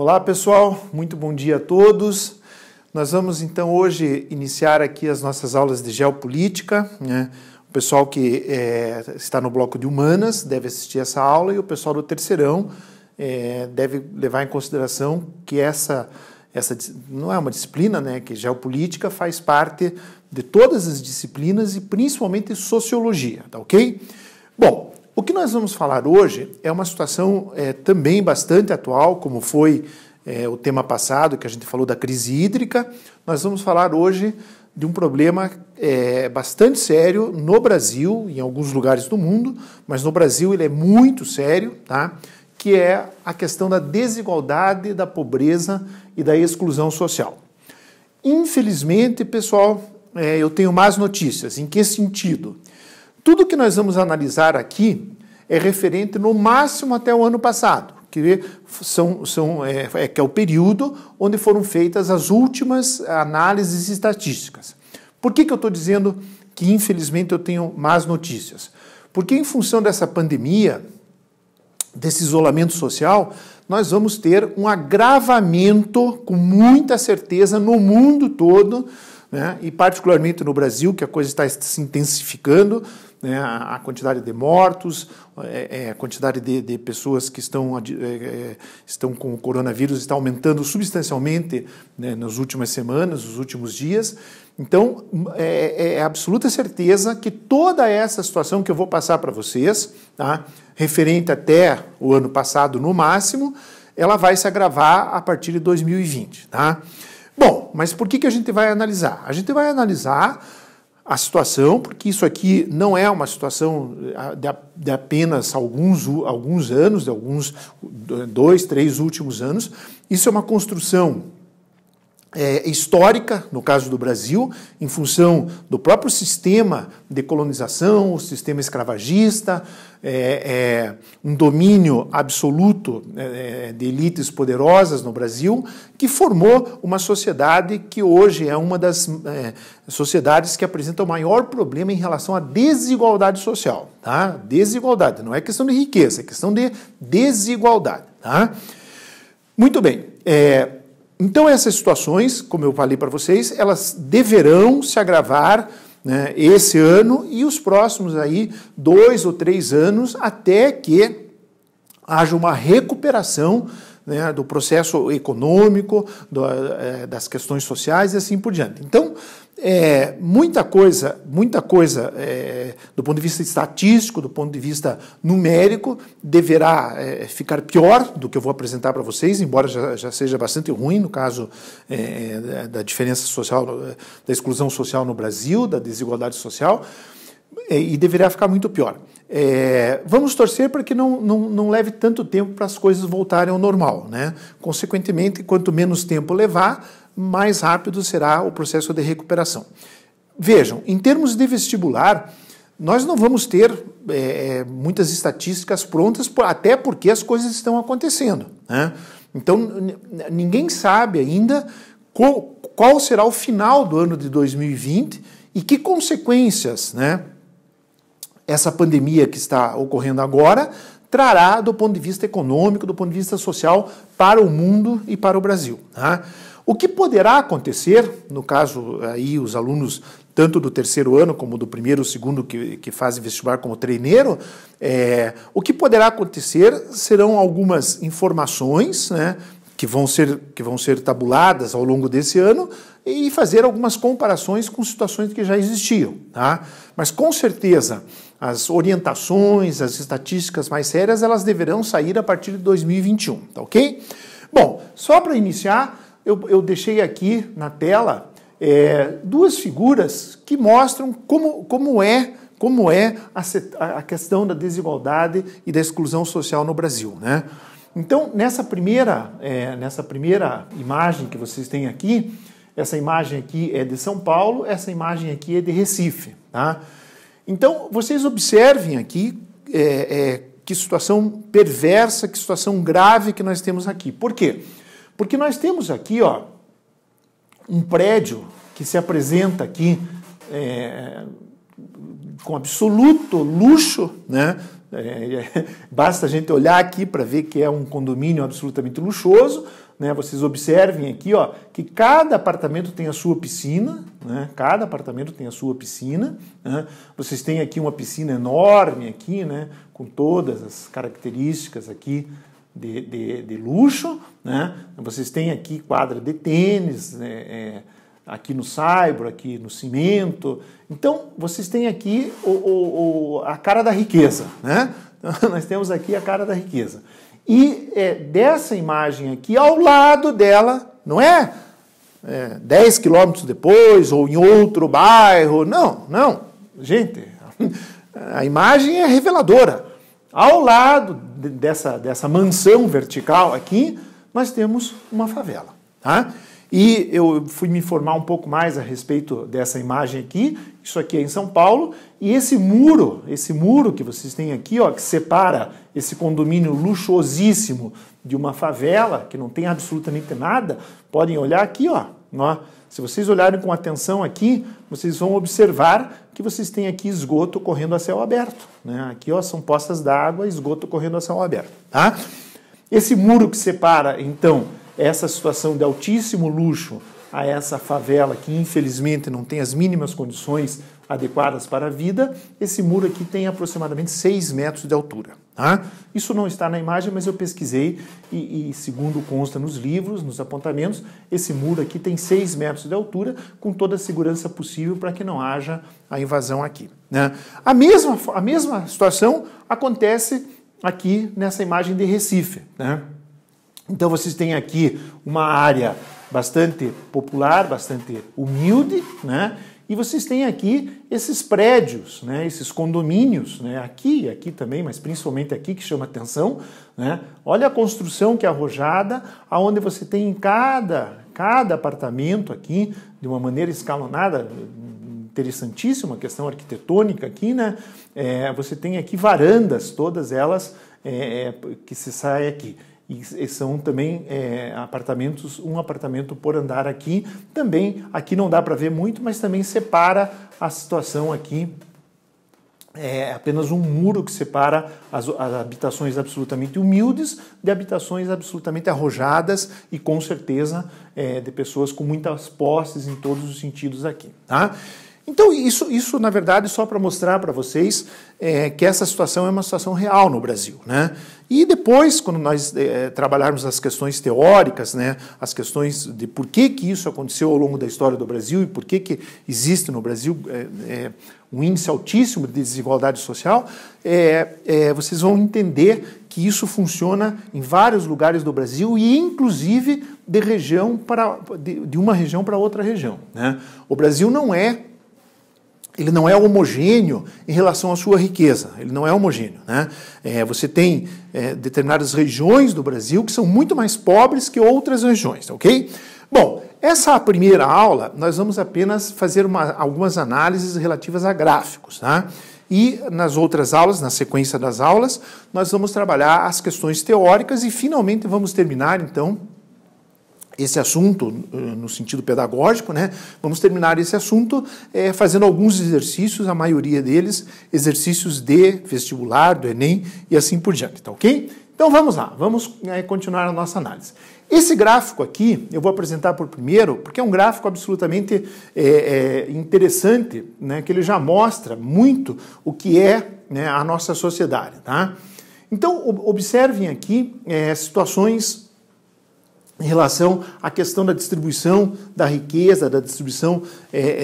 Olá pessoal, muito bom dia a todos. Nós vamos então hoje iniciar aqui as nossas aulas de geopolítica, né? O pessoal que está no bloco de humanas deve assistir essa aula e o pessoal do terceirão deve levar em consideração que essa não é uma disciplina, né? Que geopolítica faz parte de todas as disciplinas e principalmente sociologia, tá ok? Bom, o que nós vamos falar hoje é uma situação também bastante atual, como foi o tema passado, que a gente falou da crise hídrica. Nós vamos falar hoje de um problema bastante sério no Brasil, em alguns lugares do mundo, mas no Brasil ele é muito sério, tá? Que é a questão da desigualdade, da pobreza e da exclusão social. Infelizmente, pessoal, eu tenho más notícias. Em que sentido? Tudo que nós vamos analisar aqui é referente no máximo até o ano passado, que é o período onde foram feitas as últimas análises estatísticas. Por que eu estou dizendo que infelizmente eu tenho más notícias? Porque em função dessa pandemia, desse isolamento social, nós vamos ter um agravamento com muita certeza no mundo todo, né? E particularmente no Brasil, que a coisa está se intensificando, né? A quantidade de mortos, a quantidade de pessoas que estão com o coronavírus está aumentando substancialmente, né, nas últimas semanas, nos últimos dias. Então, é absoluta certeza que toda essa situação que eu vou passar para vocês, tá, referente até o ano passado no máximo, ela vai se agravar a partir de 2020. Tá? Bom, mas por que a gente vai analisar? A gente vai analisar a situação, porque isso aqui não é uma situação de apenas alguns anos, de alguns 2, 3 últimos anos. Isso é uma construção histórica, no caso do Brasil, em função do próprio sistema de colonização, o sistema escravagista, um domínio absoluto de elites poderosas no Brasil, que formou uma sociedade que hoje é uma das sociedades que apresenta o maior problema em relação à desigualdade social. Tá? Desigualdade, não é questão de riqueza, é questão de desigualdade. Tá? Muito bem. Então essas situações, como eu falei para vocês, elas deverão se agravar, né, esse ano e os próximos aí 2 ou 3 anos, até que haja uma recuperação, né, do processo econômico, das questões sociais e assim por diante. Então, muita coisa do ponto de vista estatístico, do ponto de vista numérico, deverá ficar pior do que eu vou apresentar para vocês, embora já seja bastante ruim no caso da diferença social, da exclusão social no Brasil, da desigualdade social, e deverá ficar muito pior. Vamos torcer para que não leve tanto tempo para as coisas voltarem ao normal, né? Consequentemente, quanto menos tempo levar, mais rápido será o processo de recuperação. Vejam, em termos de vestibular, nós não vamos ter muitas estatísticas prontas, até porque as coisas estão acontecendo, né? Então, ninguém sabe ainda qual será o final do ano de 2020 e que consequências, né, essa pandemia que está ocorrendo agora trará do ponto de vista econômico, do ponto de vista social, para o mundo e para o Brasil. Tá? O que poderá acontecer, no caso aí os alunos tanto do terceiro ano como do primeiro ou segundo que fazem vestibular como treineiro, o que poderá acontecer serão algumas informações, né, que vão ser tabuladas ao longo desse ano e fazer algumas comparações com situações que já existiam. Tá? Mas com certeza as orientações, as estatísticas mais sérias, elas deverão sair a partir de 2021, tá ok? Bom, só para iniciar, eu deixei aqui na tela duas figuras que mostram como é a questão da desigualdade e da exclusão social no Brasil, né? Então, nessa primeira imagem que vocês têm aqui, essa imagem aqui é de São Paulo, essa imagem aqui é de Recife, tá? Então, vocês observem aqui que situação perversa, que situação grave que nós temos aqui. Por quê? Porque nós temos aqui, ó, um prédio que se apresenta aqui com absoluto luxo, né? Basta a gente olhar aqui para ver que é um condomínio absolutamente luxuoso, né? Vocês observem aqui, ó, que cada apartamento tem a sua piscina, né? Cada apartamento tem a sua piscina, né? Vocês têm aqui uma piscina enorme aqui, né? Com todas as características aqui de luxo, né? Vocês têm aqui quadra de tênis, né? Aqui no saibro, aqui no cimento. Então, vocês têm aqui a cara da riqueza, né? Então, nós temos aqui a cara da riqueza. E dessa imagem aqui, ao lado dela, não é 10 quilômetros depois ou em outro bairro, não. Gente, a imagem é reveladora. Ao lado dessa mansão vertical aqui, nós temos uma favela, tá? E eu fui me informar um pouco mais a respeito dessa imagem aqui. Isso aqui é em São Paulo. E esse muro que vocês têm aqui, ó, que separa esse condomínio luxuosíssimo de uma favela, que não tem absolutamente nada, podem olhar aqui, ó. Se vocês olharem com atenção aqui, vocês vão observar que vocês têm aqui esgoto correndo a céu aberto, né? Aqui, ó, são poças d'água, esgoto correndo a céu aberto, tá? Esse muro que separa, então, essa situação de altíssimo luxo a essa favela que infelizmente não tem as mínimas condições adequadas para a vida, esse muro aqui tem aproximadamente 6 metros de altura. Tá? Isso não está na imagem, mas eu pesquisei e segundo consta nos livros, nos apontamentos, esse muro aqui tem 6 metros de altura com toda a segurança possível para que não haja a invasão aqui. Né? A mesma situação acontece aqui nessa imagem de Recife, né? Então vocês têm aqui uma área bastante popular, bastante humilde, né? E vocês têm aqui esses prédios, né? Esses condomínios, né? Aqui também, mas principalmente aqui que chama atenção, né? Olha a construção que é arrojada, aonde você tem em cada apartamento aqui, de uma maneira escalonada, interessantíssima questão arquitetônica aqui, né? Você tem aqui varandas, todas elas que se sai aqui. E são também apartamentos, um apartamento por andar aqui. Também, aqui não dá para ver muito, mas também separa a situação aqui. É apenas um muro que separa as habitações absolutamente humildes de habitações absolutamente arrojadas e, com certeza, de pessoas com muitas posses em todos os sentidos aqui, tá? Então, isso na verdade, só para mostrar para vocês que essa situação é uma situação real no Brasil, né? E depois, quando nós trabalharmos as questões teóricas, né, as questões de por que isso aconteceu ao longo da história do Brasil e por que existe no Brasil um índice altíssimo de desigualdade social, vocês vão entender que isso funciona em vários lugares do Brasil e, inclusive, de uma região para outra região, né? O Brasil ele não é homogêneo em relação à sua riqueza, ele não é homogêneo, né? Você tem determinadas regiões do Brasil que são muito mais pobres que outras regiões, ok? Bom, essa primeira aula nós vamos apenas fazer algumas análises relativas a gráficos, tá? E nas outras aulas, na sequência das aulas, nós vamos trabalhar as questões teóricas e finalmente vamos terminar, então, esse assunto no sentido pedagógico, né? Vamos terminar esse assunto fazendo alguns exercícios, a maioria deles, exercícios de vestibular, do Enem e assim por diante, tá ok? Então vamos lá, vamos continuar a nossa análise. Esse gráfico aqui, eu vou apresentar por primeiro, porque é um gráfico absolutamente interessante, né? Que ele já mostra muito o que é, né, a nossa sociedade, tá? Então, observem aqui situações em relação à questão da distribuição da riqueza, da distribuição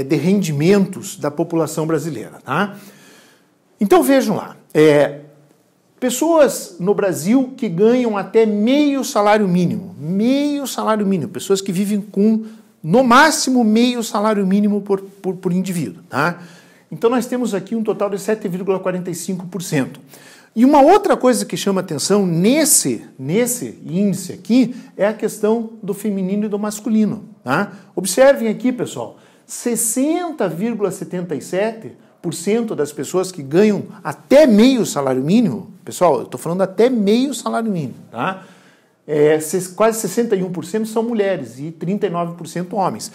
de rendimentos da população brasileira, tá? Então vejam lá, pessoas no Brasil que ganham até meio salário mínimo, pessoas que vivem com, no máximo, meio salário mínimo por indivíduo, tá? Então nós temos aqui um total de 7,45%. E uma outra coisa que chama atenção nesse índice aqui é a questão do feminino e do masculino, tá? Observem aqui, pessoal, 60,77% das pessoas que ganham até meio salário mínimo, pessoal, eu estou falando até meio salário mínimo, tá? Quase 61% são mulheres e 39% homens.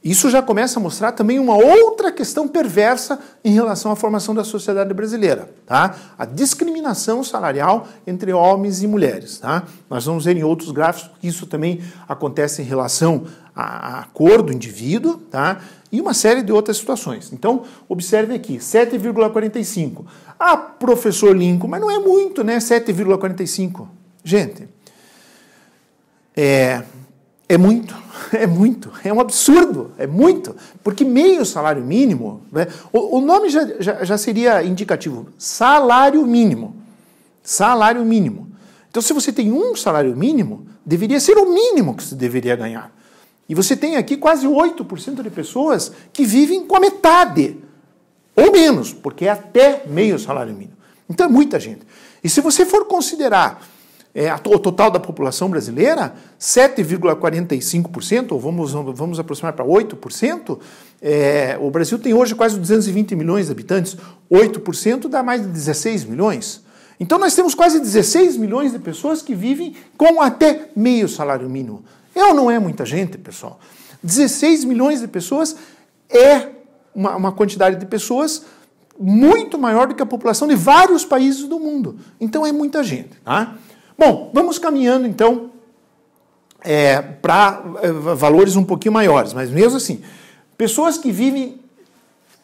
Isso já começa a mostrar também uma outra questão perversa em relação à formação da sociedade brasileira, tá? A discriminação salarial entre homens e mulheres, tá? Nós vamos ver em outros gráficos que isso também acontece em relação à cor do indivíduo, tá? E uma série de outras situações. Então, observe aqui, 7,45. Ah, professor Lincoln, mas não é muito, né? 7,45. Gente, é muito, é um absurdo, é muito, porque meio salário mínimo, né, o nome já seria indicativo, salário mínimo. Então, se você tem um salário mínimo, deveria ser o mínimo que você deveria ganhar. E você tem aqui quase 8% de pessoas que vivem com a metade, ou menos, porque é até meio salário mínimo. Então, é muita gente. E se você for considerar o total da população brasileira, 7,45%, ou vamos aproximar para 8%, o Brasil tem hoje quase 220 milhões de habitantes, 8% dá mais de 16 milhões. Então nós temos quase 16 milhões de pessoas que vivem com até meio salário mínimo. É ou não é muita gente, pessoal? 16 milhões de pessoas é uma quantidade de pessoas muito maior do que a população de vários países do mundo. Então é muita gente, tá? Bom, vamos caminhando, então, para valores um pouquinho maiores, mas mesmo assim, pessoas que vivem,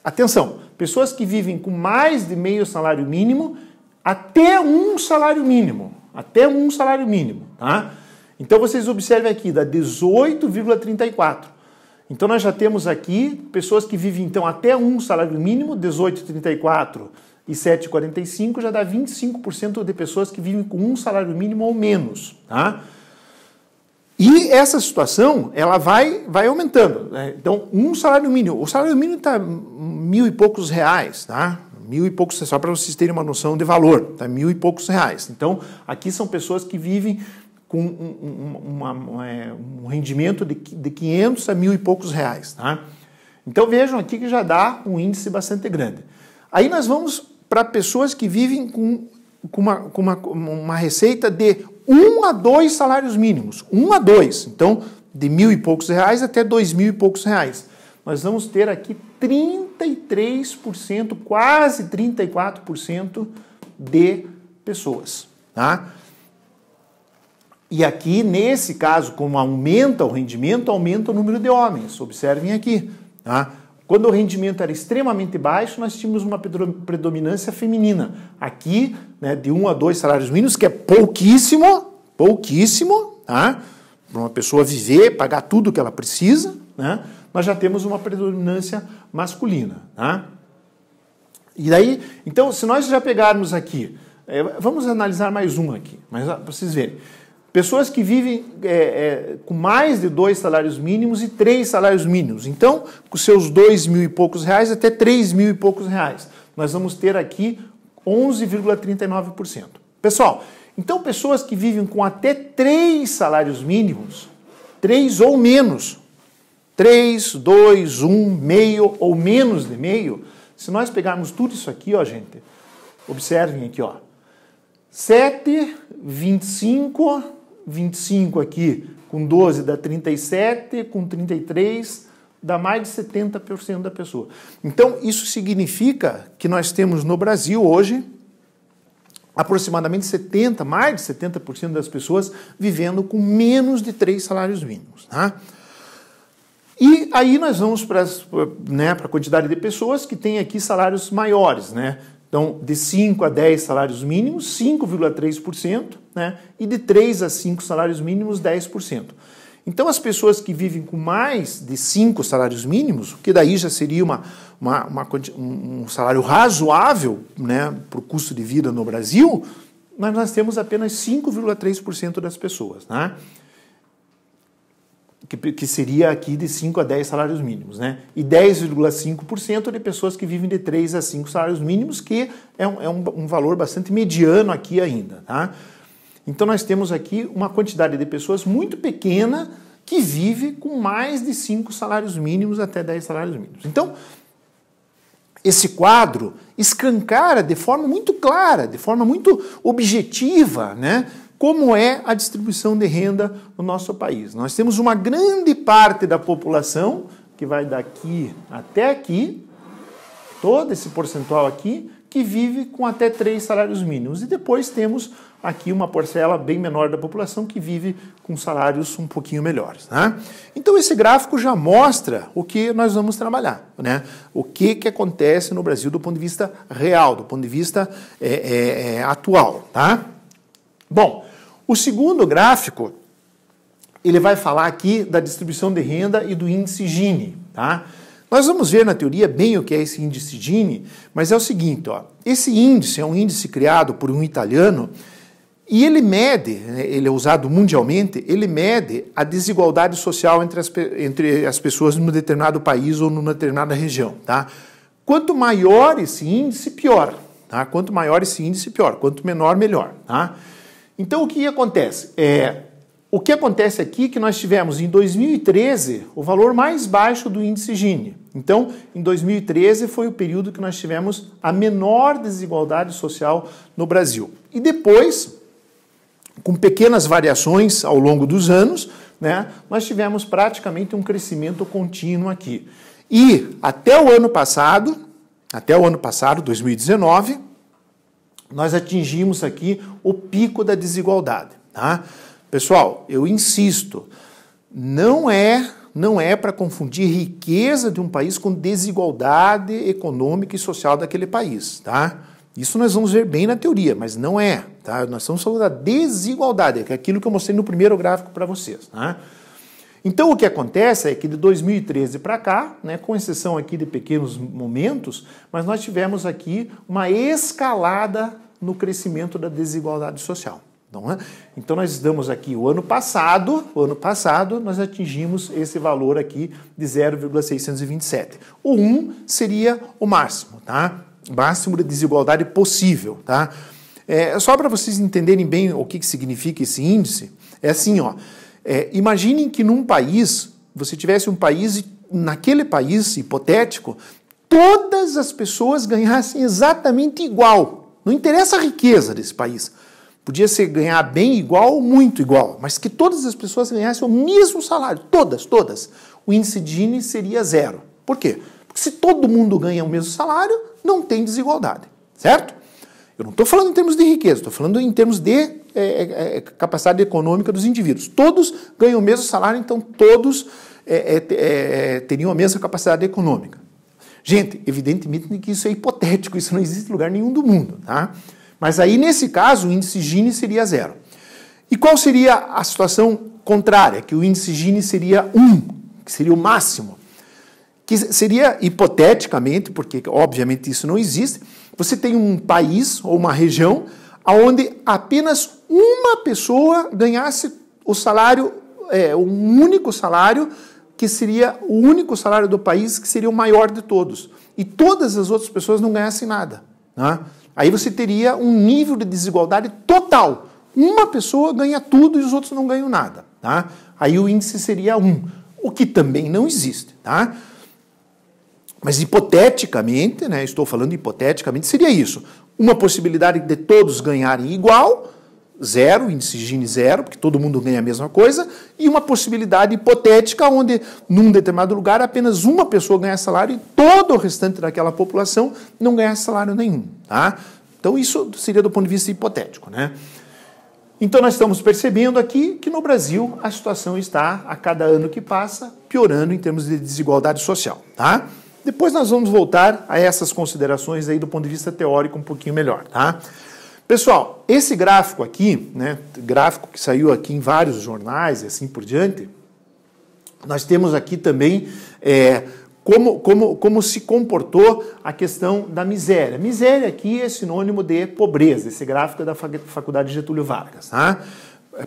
atenção, pessoas que vivem com mais de meio salário mínimo, até um salário mínimo, tá? Então, vocês observem aqui, dá 18,34. Então, nós já temos aqui pessoas que vivem, então, até um salário mínimo, 18,34 e 7,45 já dá 25% de pessoas que vivem com um salário mínimo ou menos, tá? E essa situação, ela vai aumentando, né? Então, um salário mínimo, o salário mínimo está R$1.000 e poucos, tá? 1.000 e poucos, só para vocês terem uma noção de valor, tá? 1.000 e poucos reais. Então, aqui são pessoas que vivem com um rendimento de 500 a 1.000 e poucos reais, tá? Então, vejam aqui que já dá um índice bastante grande. Aí nós vamos para pessoas que vivem com uma receita de 1 a 2 salários mínimos. 1 a 2. Então, de 1.000 e poucos reais até 2.000 e poucos reais. Nós vamos ter aqui 33%, quase 34% de pessoas, tá? E aqui, nesse caso, como aumenta o rendimento, aumenta o número de homens. Observem aqui, tá? Quando o rendimento era extremamente baixo, nós tínhamos uma predominância feminina. Aqui, né, de 1 a 2 salários mínimos, que é pouquíssimo, tá? Para uma pessoa viver, pagar tudo que ela precisa, né? Nós já temos uma predominância masculina, tá? E daí, então, se nós já pegarmos aqui, vamos analisar mais um aqui, mas para vocês verem. Pessoas que vivem com mais de 2 salários mínimos e 3 salários mínimos. Então, com seus 2.000 e poucos reais até 3.000 e poucos reais. Nós vamos ter aqui 11,39%. Pessoal, então pessoas que vivem com até 3 salários mínimos, 3 ou menos, 3, 2, 1, meio ou menos de meio, se nós pegarmos tudo isso aqui, ó, gente, observem aqui, ó, 7, 25 aqui, com 12 dá 37, com 33 dá mais de 70% da pessoa. Então, isso significa que nós temos no Brasil hoje aproximadamente mais de 70% das pessoas vivendo com menos de 3 salários mínimos, tá? E aí nós vamos para a quantidade de pessoas que têm aqui salários maiores, né? Então, de 5 a 10 salários mínimos, 5,3%, né? E de 3 a 5 salários mínimos, 10%. Então, as pessoas que vivem com mais de 5 salários mínimos, que daí já seria um salário razoável, né, para o custo de vida no Brasil, mas nós temos apenas 5,3% das pessoas, né? Que seria aqui de 5 a 10 salários mínimos, né? E 10,5% de pessoas que vivem de 3 a 5 salários mínimos, que é um valor bastante mediano aqui ainda, tá? Então nós temos aqui uma quantidade de pessoas muito pequena que vive com mais de 5 salários mínimos até 10 salários mínimos. Então, esse quadro escancara de forma muito clara, de forma muito objetiva, né, como é a distribuição de renda no nosso país. Nós temos uma grande parte da população, que vai daqui até aqui, todo esse percentual aqui, que vive com até 3 salários mínimos. E depois temos aqui uma parcela bem menor da população que vive com salários um pouquinho melhores. Né? Então esse gráfico já mostra o que nós vamos trabalhar, né? O que acontece no Brasil do ponto de vista real, do ponto de vista atual. Tá? Bom, o segundo gráfico, ele vai falar aqui da distribuição de renda e do índice Gini. Tá? Nós vamos ver na teoria bem o que é esse índice Gini, mas é o seguinte, ó, esse índice é um índice criado por um italiano e ele mede, ele é usado mundialmente, ele mede a desigualdade social entre as pessoas num determinado país ou numa determinada região. Tá? Quanto maior esse índice, pior. Tá? Quanto maior esse índice, pior. Quanto menor, melhor. Tá? Então o que acontece? O que acontece aqui é que nós tivemos em 2013 o valor mais baixo do índice Gini. Então, em 2013 foi o período que nós tivemos a menor desigualdade social no Brasil. E depois, com pequenas variações ao longo dos anos, né, nós tivemos praticamente um crescimento contínuo aqui. E até o ano passado, 2019, nós atingimos aqui o pico da desigualdade. Tá? Pessoal, eu insisto, não é para confundir riqueza de um país com desigualdade econômica e social daquele país, tá? Isso nós vamos ver bem na teoria, mas não é, tá? Nós estamos falando da desigualdade, que é aquilo que eu mostrei no primeiro gráfico para vocês, tá? Então o que acontece é que de 2013 para cá, né, com exceção aqui de pequenos momentos, mas nós tivemos aqui uma escalada no crescimento da desigualdade social. Então nós damos aqui o ano passado nós atingimos esse valor aqui de 0,627. O 1 seria o máximo, tá? O máximo de desigualdade possível, tá? Só para vocês entenderem bem o que significa esse índice, é assim, ó. Imaginem que num país, você tivesse um país e naquele país hipotético, todas as pessoas ganhassem exatamente igual. Não interessa a riqueza desse país. Podia ser ganhar bem igual ou muito igual, mas que todas as pessoas ganhassem o mesmo salário, todas. O índice Gini seria 0. Por quê? Porque se todo mundo ganha o mesmo salário, não tem desigualdade, certo? Eu não estou falando em termos de riqueza, estou falando em termos de capacidade econômica dos indivíduos. Todos ganham o mesmo salário, então todos teriam a mesma capacidade econômica. Gente, evidentemente que isso é hipotético, isso não existe em lugar nenhum do mundo, tá? Mas aí, nesse caso, o índice Gini seria 0. E qual seria a situação contrária? Que o índice Gini seria 1, que seria o máximo. Que seria, hipoteticamente, porque obviamente isso não existe, você tem um país ou uma região onde apenas uma pessoa ganhasse o salário, um único salário, que seria o único salário do país, que seria o maior de todos. E todas as outras pessoas não ganhassem nada, né? Aí você teria um nível de desigualdade total. Uma pessoa ganha tudo e os outros não ganham nada. Tá? Aí o índice seria 1, o que também não existe. Tá? Mas hipoteticamente, né, estou falando hipoteticamente, seria isso. Uma possibilidade de todos ganharem igual, 0, índice Gini 0, porque todo mundo ganha a mesma coisa, e uma possibilidade hipotética onde, num determinado lugar, apenas uma pessoa ganha salário e todo o restante daquela população não ganha salário nenhum. Tá? Então isso seria do ponto de vista hipotético, né? Então nós estamos percebendo aqui que no Brasil a situação está, a cada ano que passa, piorando em termos de desigualdade social. Tá? Depois nós vamos voltar a essas considerações aí do ponto de vista teórico um pouquinho melhor. Tá? Pessoal, esse gráfico aqui, né, gráfico que saiu aqui em vários jornais e assim por diante, nós temos aqui também como se comportou a questão da miséria. Miséria aqui é sinônimo de pobreza, esse gráfico é da Faculdade Getúlio Vargas. Tá?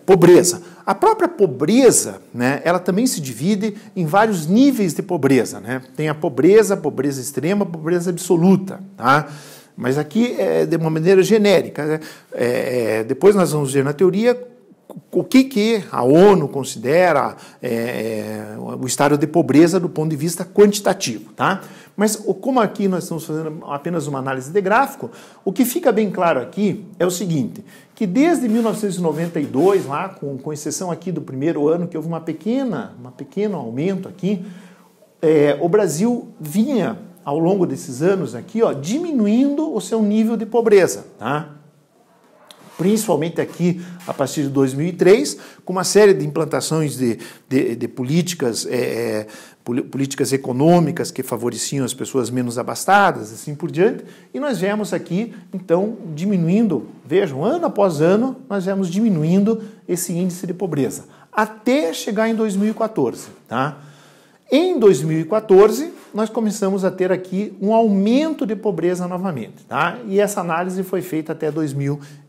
Pobreza. A própria pobreza, né, ela também se divide em vários níveis de pobreza. Né? Tem a pobreza extrema, a pobreza absoluta. Tá? Mas aqui é de uma maneira genérica. Né? Depois nós vamos ver na teoria o que a ONU considera o estado de pobreza do ponto de vista quantitativo. Tá? Mas como aqui nós estamos fazendo apenas uma análise de gráfico, o que fica bem claro aqui é o seguinte, que desde 1992, lá, com exceção aqui do primeiro ano, que houve um pequeno aumento aqui, o Brasil vinha, ao longo desses anos aqui, diminuindo o seu nível de pobreza, tá? Principalmente aqui a partir de 2003, com uma série de implantações de políticas, políticas econômicas que favoreciam as pessoas menos abastadas, assim por diante, e nós viemos aqui, então, diminuindo, vejam, ano após ano, nós viemos diminuindo esse índice de pobreza, até chegar em 2014, tá? Em 2014, nós começamos a ter aqui um aumento de pobreza novamente, tá? E essa análise foi feita até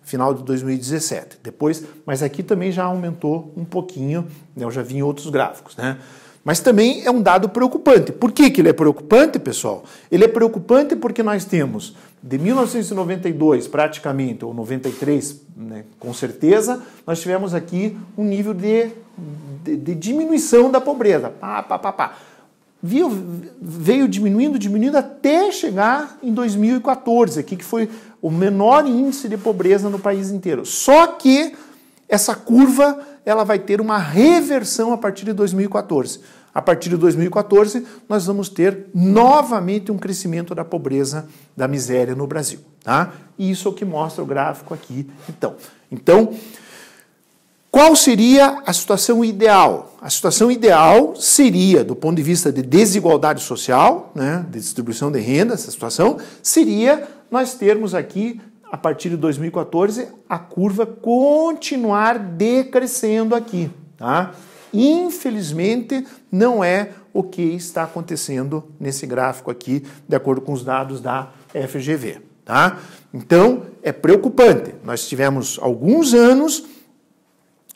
final de 2017. Depois, mas aqui também já aumentou um pouquinho, né? Eu já vi em outros gráficos, né? Mas também é um dado preocupante. Por que ele é preocupante, pessoal? Ele é preocupante porque nós temos, de 1992 praticamente, ou 93, né, com certeza, nós tivemos aqui um nível de diminuição da pobreza. Veio diminuindo até chegar em 2014, aqui, que foi o menor índice de pobreza no país inteiro. Só que essa curva ela vai ter uma reversão a partir de 2014. A partir de 2014, nós vamos ter novamente um crescimento da pobreza, da miséria no Brasil. Tá? E isso é o que mostra o gráfico aqui. Então, qual seria a situação ideal? A situação ideal seria, do ponto de vista de desigualdade social, né, de distribuição de renda, essa situação, seria nós termos aqui, a partir de 2014, a curva continuar decrescendo aqui. Tá? Infelizmente, não é o que está acontecendo nesse gráfico aqui, de acordo com os dados da FGV. Tá? Então, é preocupante. Nós tivemos alguns anos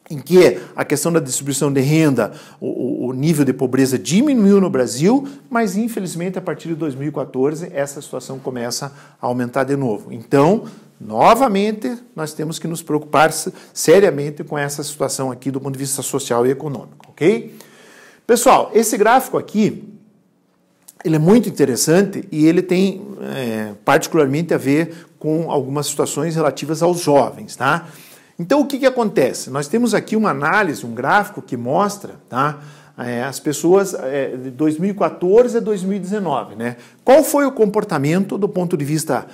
em que a questão da distribuição de renda, o nível de pobreza diminuiu no Brasil, mas infelizmente a partir de 2014 essa situação começa a aumentar de novo. Então, novamente, nós temos que nos preocupar seriamente com essa situação aqui do ponto de vista social e econômico, ok? Pessoal, esse gráfico aqui, ele é muito interessante e ele tem particularmente a ver com algumas situações relativas aos jovens, tá? Então, o que acontece? Nós temos aqui uma análise, um gráfico que mostra, tá, as pessoas de 2014 a 2019. Né? Qual foi o comportamento do ponto de vista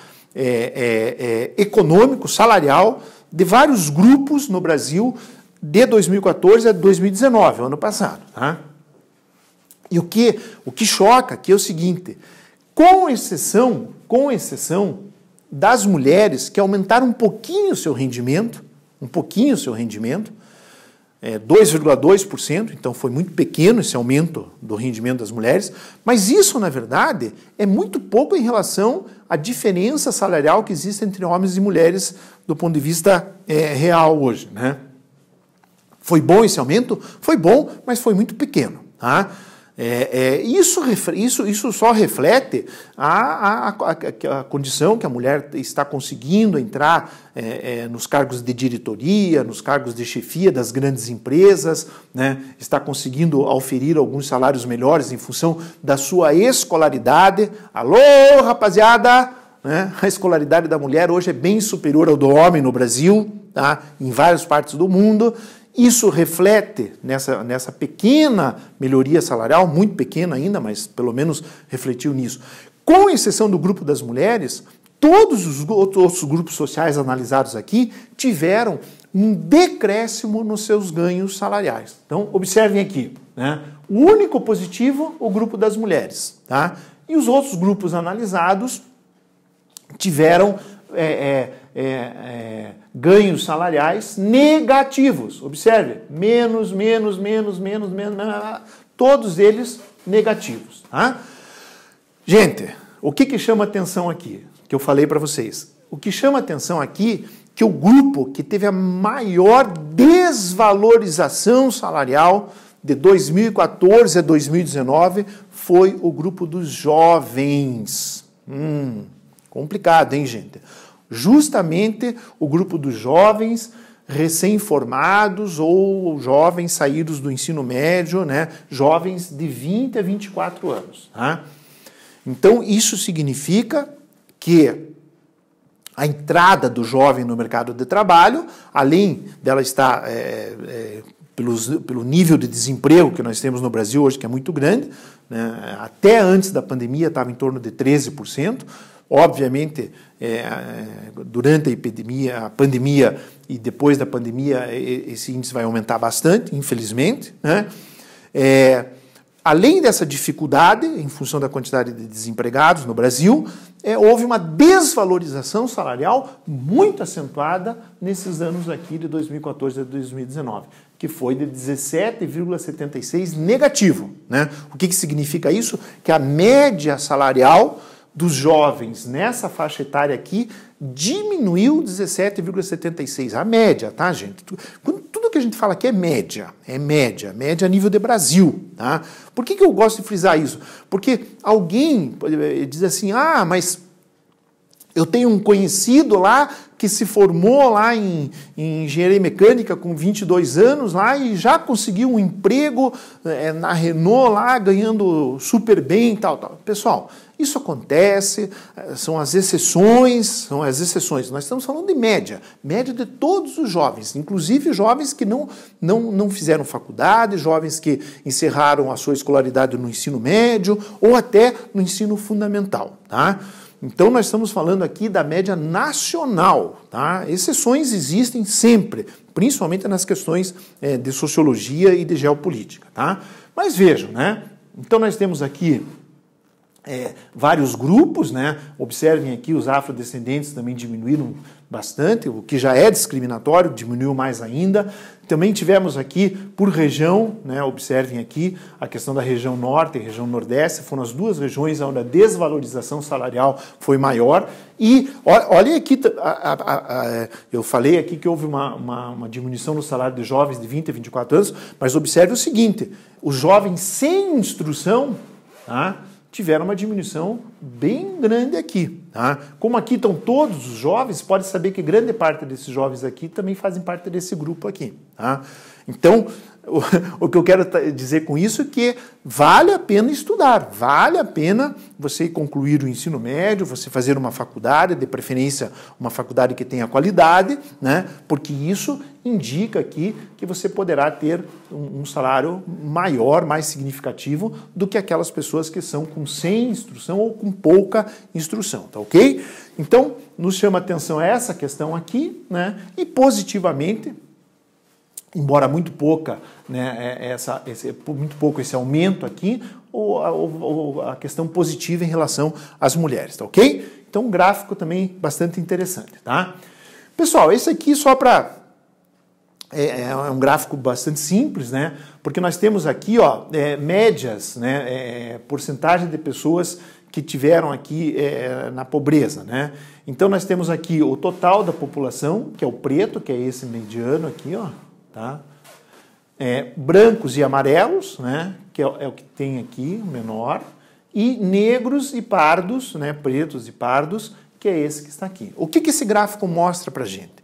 econômico, salarial, de vários grupos no Brasil de 2014 a 2019, ano passado. Tá? E o que choca aqui é o seguinte, com exceção das mulheres que aumentaram um pouquinho o seu rendimento, 2,2%, então foi muito pequeno esse aumento do rendimento das mulheres, mas isso, na verdade, é muito pouco em relação à diferença salarial que existe entre homens e mulheres do ponto de vista real hoje. Né? Foi bom esse aumento? Foi bom, mas foi muito pequeno. Tá? Isso só reflete a condição que a mulher está conseguindo entrar nos cargos de diretoria, nos cargos de chefia das grandes empresas, né? Está conseguindo oferir alguns salários melhores em função da sua escolaridade. Alô, rapaziada! Né? A escolaridade da mulher hoje é bem superior ao do homem no Brasil, tá? Em várias partes do mundo. Isso reflete nessa pequena melhoria salarial, muito pequena ainda, mas pelo menos refletiu nisso. Com exceção do grupo das mulheres, todos os outros grupos sociais analisados aqui tiveram um decréscimo nos seus ganhos salariais. Então, observem aqui, né? O único positivo, o grupo das mulheres. Tá? E os outros grupos analisados tiveram ganhos salariais negativos. Observe, menos, todos eles negativos. Tá? Gente, o que chama atenção aqui? Que eu falei para vocês. O que chama atenção aqui que o grupo que teve a maior desvalorização salarial de 2014 a 2019 foi o grupo dos jovens. Complicado, hein, gente? Justamente o grupo dos jovens recém-formados ou jovens saídos do ensino médio, né? Jovens de 20 a 24 anos. Tá? Então, isso significa que a entrada do jovem no mercado de trabalho, além dela estar pelo nível de desemprego que nós temos no Brasil hoje, que é muito grande, né? Até antes da pandemia estava em torno de 13%. Obviamente, durante a pandemia e depois da pandemia, esse índice vai aumentar bastante, infelizmente, né? Além dessa dificuldade, em função da quantidade de desempregados no Brasil, houve uma desvalorização salarial muito acentuada nesses anos aqui de 2014 a 2019, que foi de 17,76 negativo, né? O que significa isso? Que a média salarial dos jovens nessa faixa etária aqui diminuiu 17,76. A média, tá, gente? Tudo que a gente fala aqui é média a nível de Brasil, tá? Por que eu gosto de frisar isso? Porque alguém diz assim, mas eu tenho um conhecido lá que se formou lá em engenharia mecânica com 22 anos lá e já conseguiu um emprego na Renault lá, ganhando super bem e tal. Pessoal, isso acontece, são as exceções. Nós estamos falando de média de todos os jovens, inclusive jovens que não fizeram faculdade, jovens que encerraram a sua escolaridade no ensino médio ou até no ensino fundamental, tá? Então, nós estamos falando aqui da média nacional, tá? Exceções existem sempre, principalmente nas questões de sociologia e de geopolítica, tá? Mas vejam, né? Então, nós temos aqui vários grupos, né? Observem aqui, os afrodescendentes também diminuíram bastante, o que já é discriminatório, diminuiu mais ainda. Também tivemos aqui por região, né? Observem aqui a questão da região norte e região nordeste, foram as duas regiões onde a desvalorização salarial foi maior. E olhem aqui, eu falei aqui que houve uma diminuição no salário de jovens de 20 a 24 anos, mas observe o seguinte, os jovens sem instrução, tá, tiveram uma diminuição bem grande aqui, tá? Como aqui estão todos os jovens, pode saber que grande parte desses jovens aqui também fazem parte desse grupo aqui, tá? Então, o que eu quero dizer com isso é que vale a pena estudar, vale a pena você concluir o ensino médio, você fazer uma faculdade, de preferência uma faculdade que tenha qualidade, né? Porque isso indica aqui que você poderá ter um salário maior, mais significativo do que aquelas pessoas que são sem instrução ou com pouca instrução, tá ok? Então, nos chama a atenção essa questão aqui, né? E positivamente, embora muito pouca, né, muito pouco esse aumento aqui, ou a questão positiva em relação às mulheres, tá ok? Então, um gráfico também bastante interessante, tá? Pessoal, esse aqui só para... É um gráfico bastante simples, né? Porque nós temos aqui, médias, né, porcentagem de pessoas que tiveram aqui na pobreza, né? Então, nós temos aqui o total da população, que é o preto, que é esse mediano aqui, ó, tá? Brancos e amarelos, né, que é o que tem aqui, o menor, e negros e pardos, né, pretos e pardos, que é esse que está aqui. O que esse gráfico mostra para a gente?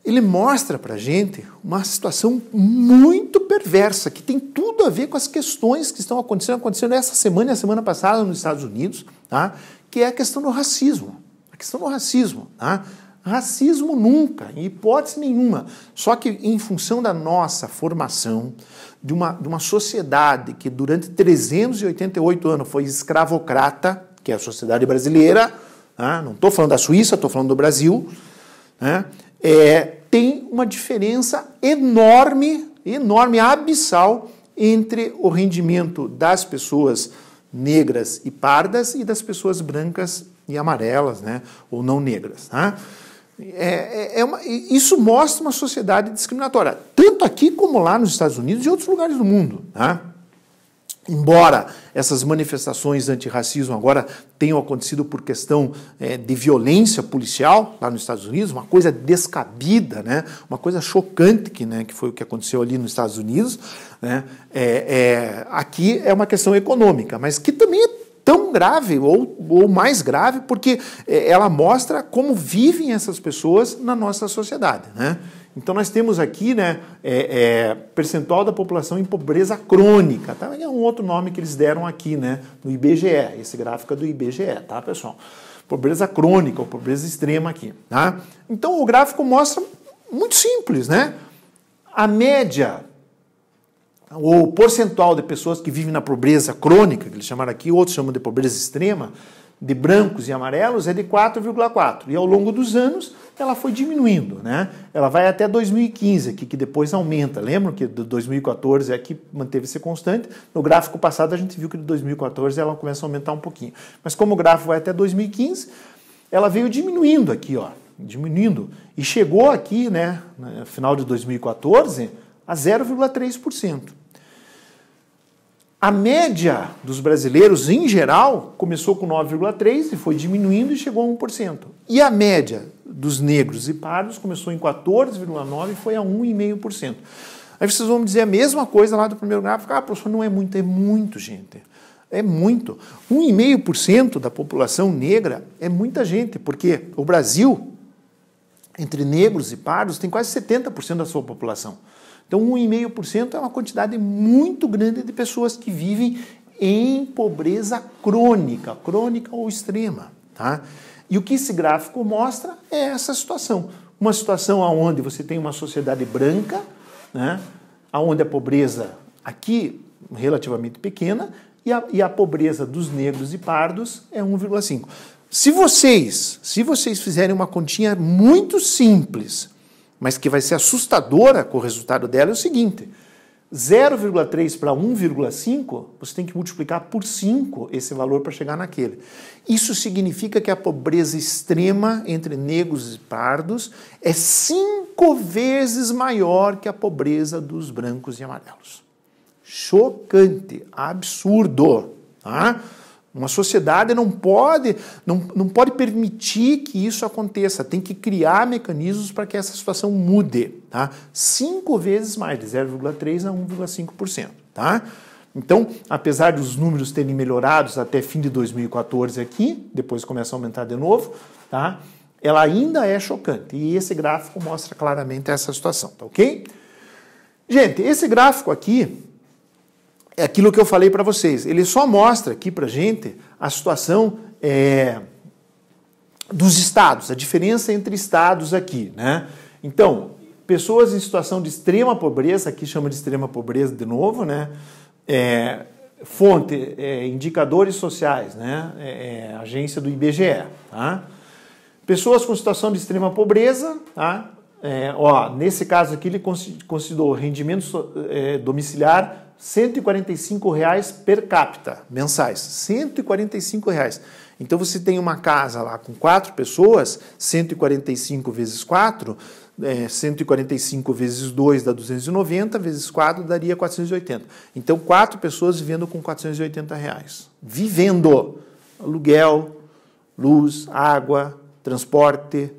Ele mostra para a gente uma situação muito perversa, que tem tudo a ver com as questões que estão acontecendo essa semana e a semana passada nos Estados Unidos, tá? Que é a questão do racismo. A questão do racismo, tá? Racismo nunca, em hipótese nenhuma. Só que em função da nossa formação, de uma sociedade que durante 388 anos foi escravocrata, que é a sociedade brasileira, tá? Não estou falando da Suíça, estou falando do Brasil, né? Tem uma diferença enorme, abissal, entre o rendimento das pessoas negras e pardas e das pessoas brancas e amarelas, né? Ou não negras, tá? Isso mostra uma sociedade discriminatória, tanto aqui como lá nos Estados Unidos e outros lugares do mundo, tá? Embora essas manifestações antirracismo agora tenham acontecido por questão de violência policial lá nos Estados Unidos, uma coisa descabida, né? Uma coisa chocante que foi o que aconteceu ali nos Estados Unidos, né? Aqui é uma questão econômica, mas que também é tão grave ou mais grave porque ela mostra como vivem essas pessoas na nossa sociedade, né? Então, nós temos aqui, né, percentual da população em pobreza crônica, tá? É um outro nome que eles deram aqui, né, no IBGE, esse gráfico é do IBGE, tá, pessoal? Pobreza crônica ou pobreza extrema aqui, tá? Então, o gráfico mostra muito simples, né? A média, o percentual de pessoas que vivem na pobreza crônica, que eles chamaram aqui, outros chamam de pobreza extrema, de brancos e amarelos, é de 4,4. E ao longo dos anos, ela foi diminuindo, né? Ela vai até 2015 aqui, que depois aumenta. Lembram que de 2014 aqui manteve-se constante? No gráfico passado a gente viu que de 2014 ela começa a aumentar um pouquinho. Mas como o gráfico vai até 2015, ela veio diminuindo aqui, ó. Diminuindo. E chegou aqui, né, no final de 2014, a 0,3%. A média dos brasileiros, em geral, começou com 9,3% e foi diminuindo e chegou a 1%. E a média dos negros e pardos começou em 14,9% e foi a 1,5%. Aí vocês vão dizer a mesma coisa lá do primeiro gráfico. Ah, professor, não é muito. É muito, gente. É muito. 1,5% da população negra é muita gente, porque o Brasil, entre negros e pardos, tem quase 70% da sua população. Então, 1,5% é uma quantidade muito grande de pessoas que vivem em pobreza crônica, crônica ou extrema, tá? E o que esse gráfico mostra é essa situação. Uma situação onde você tem uma sociedade branca, né, onde a pobreza aqui relativamente pequena e a pobreza dos negros e pardos é 1,5%. Se vocês fizerem uma continha muito simples, mas que vai ser assustadora com o resultado dela, é o seguinte: 0,3 para 1,5, você tem que multiplicar por 5 esse valor para chegar naquele. Isso significa que a pobreza extrema entre negros e pardos é 5 vezes maior que a pobreza dos brancos e amarelos. Chocante, absurdo, tá? Uma sociedade não pode permitir que isso aconteça, tem que criar mecanismos para que essa situação mude, tá? 5 vezes mais, de 0,3% a 1,5%, tá? Então, apesar dos números terem melhorado até fim de 2014 aqui, depois começa a aumentar de novo, tá? Ela ainda é chocante, e esse gráfico mostra claramente essa situação, tá ok? Gente, esse gráfico aqui é aquilo que eu falei para vocês. Ele só mostra aqui para a gente a situação dos estados, a diferença entre estados aqui, né? Então, pessoas em situação de extrema pobreza, aqui chama de extrema pobreza de novo, né? Fonte, indicadores sociais, né? Agência do IBGE, tá? Pessoas com situação de extrema pobreza, tá? Nesse caso aqui ele considerou rendimento domiciliar R$145 per capita, mensais, R$145. Então você tem uma casa lá com 4 pessoas, 145 vezes 4, 145 vezes 2 dá 290, vezes 4 daria 480. Então 4 pessoas vivendo com R$480. Vivendo. Aluguel, luz, água, transporte,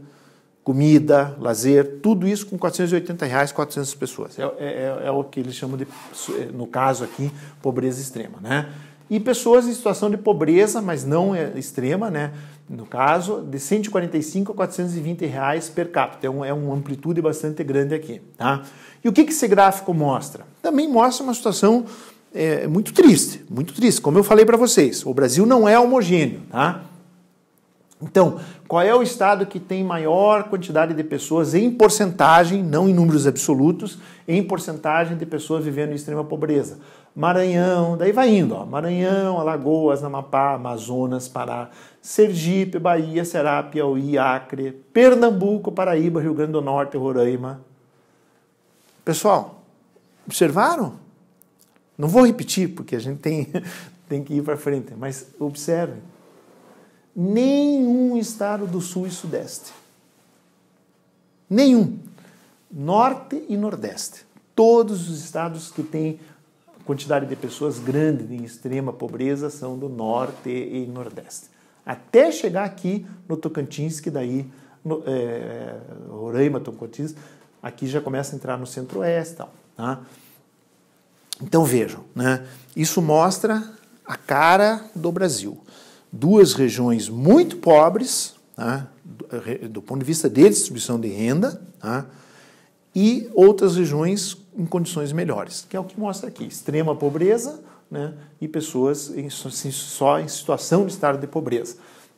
comida, lazer, tudo isso com R$480, 400 pessoas. É o que eles chamam de, no caso aqui, pobreza extrema, né? E pessoas em situação de pobreza, mas não extrema, né? No caso, de R$145 a R$420 per capita. É uma amplitude bastante grande aqui, tá? E o que esse gráfico mostra? Também mostra uma situação muito triste, muito triste. Como eu falei para vocês, o Brasil não é homogêneo, tá? Então, qual é o estado que tem maior quantidade de pessoas em porcentagem, não em números absolutos, em porcentagem de pessoas vivendo em extrema pobreza? Maranhão, daí vai indo, ó, Maranhão, Alagoas, Amapá, Amazonas, Pará, Sergipe, Bahia, Ceará, Piauí, Acre, Pernambuco, Paraíba, Rio Grande do Norte, Roraima. Pessoal, observaram? Não vou repetir, porque a gente tem que ir para frente, mas observem. Nenhum estado do Sul e Sudeste. Nenhum. Norte e Nordeste. Todos os estados que têm quantidade de pessoas grande em extrema pobreza são do Norte e Nordeste. Até chegar aqui no Tocantins, que daí, Roraima, Tocantins, aqui já começa a entrar no Centro-Oeste. Tá? Então vejam, né? Isso mostra a cara do Brasil. 2 regiões muito pobres, tá? Do ponto de vista de distribuição de renda, tá? E outras regiões em condições melhores, que é o que mostra aqui, extrema pobreza, né? E pessoas só em situação de estado de pobreza.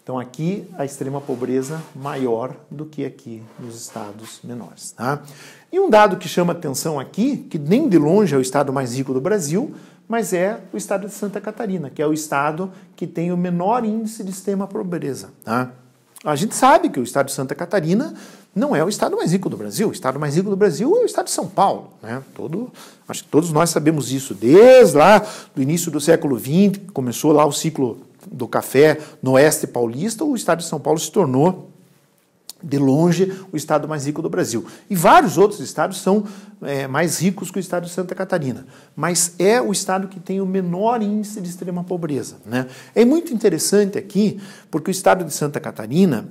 Então aqui a extrema pobreza maior do que aqui nos estados menores. Tá? E um dado que chama atenção aqui, que nem de longe é o estado mais rico do Brasil, mas é o estado de Santa Catarina, que é o estado que tem o menor índice de extrema pobreza. Tá? A gente sabe que o estado de Santa Catarina não é o estado mais rico do Brasil. O estado mais rico do Brasil é o estado de São Paulo. Né? Acho que todos nós sabemos isso. Desde lá do início do século XX, que começou lá o ciclo do café no oeste paulista, o estado de São Paulo se tornou, de longe, o estado mais rico do Brasil. E vários outros estados são mais ricos que o estado de Santa Catarina. Mas é o estado que tem o menor índice de extrema pobreza. Né? É muito interessante aqui, porque o estado de Santa Catarina,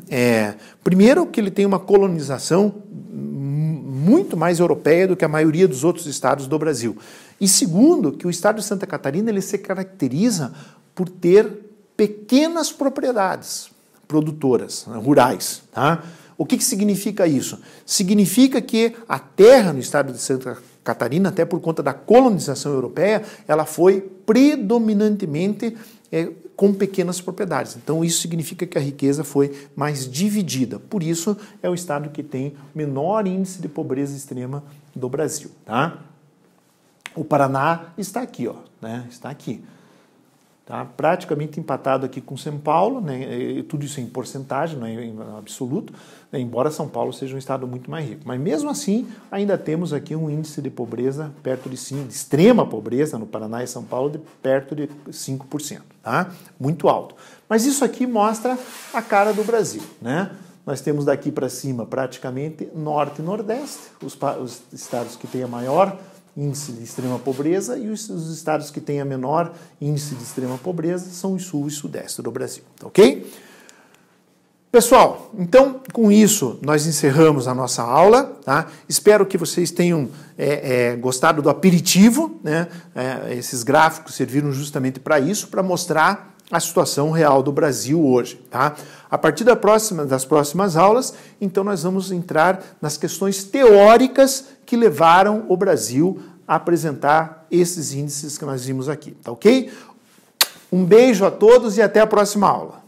primeiro que ele tem uma colonização muito mais europeia do que a maioria dos outros estados do Brasil. E segundo, que o estado de Santa Catarina ele se caracteriza por ter pequenas propriedades produtoras, rurais. Tá? O que significa isso? Significa que a terra no estado de Santa Catarina, até por conta da colonização europeia, ela foi predominantemente com pequenas propriedades. Então isso significa que a riqueza foi mais dividida. Por isso é o estado que tem menor índice de pobreza extrema do Brasil. Tá? O Paraná está aqui, ó, né? Está aqui. Tá? Praticamente empatado aqui com São Paulo, né? Tudo isso em porcentagem, não é em absoluto, né? Embora São Paulo seja um estado muito mais rico. Mas mesmo assim, ainda temos aqui um índice de pobreza perto de 5%, de extrema pobreza no Paraná e São Paulo, de perto de 5%. Tá? Muito alto. Mas isso aqui mostra a cara do Brasil. Né? Nós temos daqui para cima praticamente norte e nordeste, os estados que têm a maior índice de extrema pobreza, e os estados que têm a menor índice de extrema pobreza são o sul e sudeste do Brasil, ok? Pessoal, então com isso nós encerramos a nossa aula, tá? Espero que vocês tenham gostado do aperitivo, né? Esses gráficos serviram justamente para isso, para mostrar a situação real do Brasil hoje, tá? A partir das próximas aulas, então nós vamos entrar nas questões teóricas que levaram o Brasil a apresentar esses índices que nós vimos aqui, tá ok? Um beijo a todos e até a próxima aula.